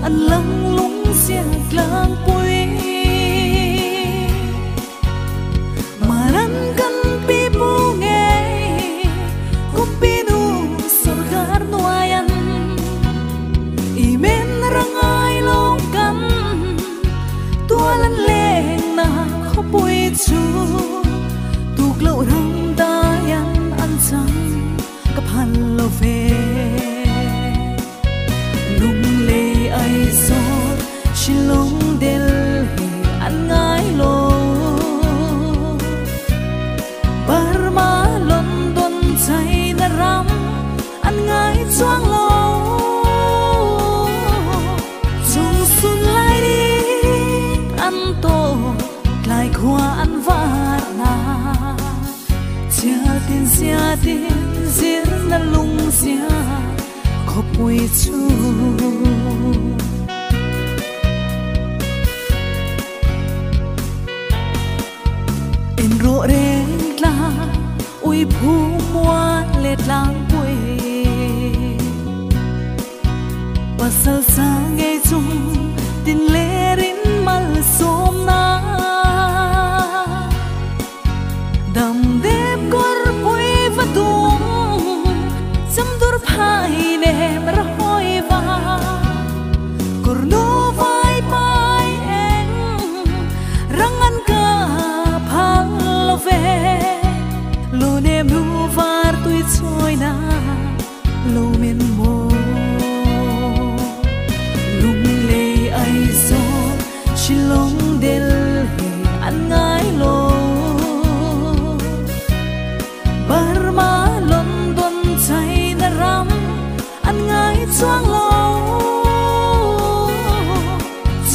an lăng lung xiên lang bụi mà răng căn pi bu nghe cũng pi nu sor gar nuayan imen răng ai long căn tua lăn lên na khó bụi chu tuộc lâu răng ta yan ăn trắng cặp hàn lâu về lung lê ai gió chỉ lung del ăn ngái lô Burma London chạy na ram ăn ngái choang lô chung xuân lại đi ăn tô lại khoa ăn vạt na chia tiền riêng na lung xia khó bụi chu in rộ rê la ui phu mua lệ lang bụi pasal sa nghe chung tin lê rin mal som na đam đêm cor bụi và tung chăm dur phai nè mà hoi va cor no vai pai em răng ăn cả phang lo về lo nem nu var tui choi na lo men mo lung lê ai gió chỉ long del ăn ngái lo Burma London chạy na ram ăn ngái choang lô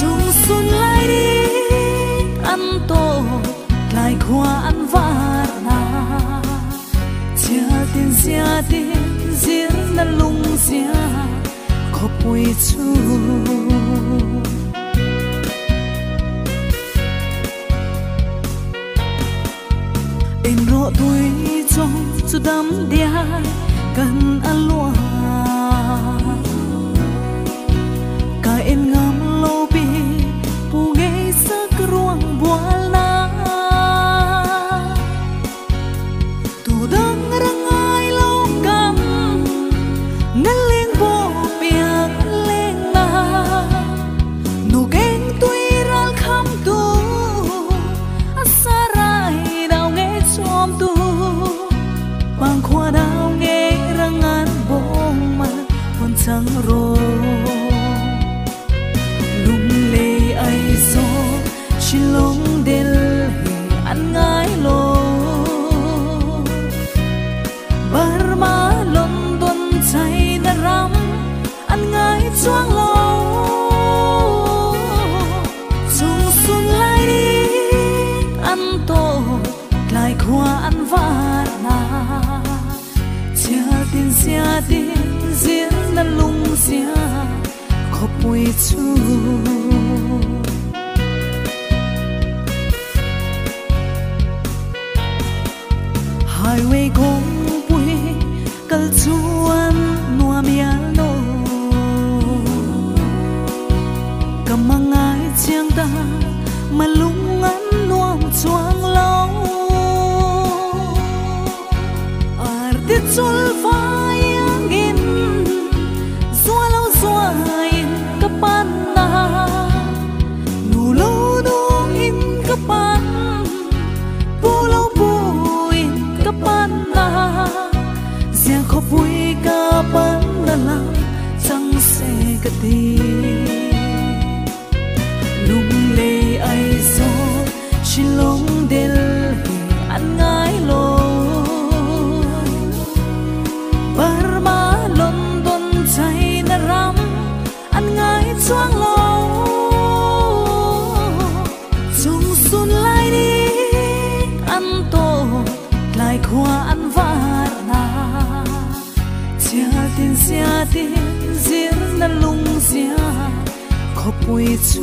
chung xuân lại đi ăn tô lại khoa ăn vạt na chia tiền riêng na lung xia khó bụi chu in rộ tuổi trong chu đam dia cần ăn lúa cả em ngắm lâu bi pu nghe sắc ruộng buồn na tu đắng răng ai lâu cam ngân lên bộ biếc lên na nụ keng tuy ral kham tu asarai đau nghe chom tu bang khoa đau nghe răng ăn bông mà còn chẳng rồi lung lê ai gió chỉ lông del ăn ngái lô Burma London chạy na ram ăn ngái choang lô chung xuân lại đi ăn tô lại khoa ăn vạt na chia tiền riêng na lung xia khó bụi chu highway gong bụi kal chuan nuam yal no kamangai chiang ta malung an nuam chuang lo arte chul vai angin zua lo zua in kapan na nu lo dong in kapan pu lo pu in kapan na ziang khó vui kapan na lang chẳng se ka ti lung lê ai gió chỉ lông del ăn ngái lô Burma London chạy na ram ăn ngái choang lô chung xuân lại đi ăn tô lại khoa ăn vạt na chia tiền riêng na lung xia khó bụi chu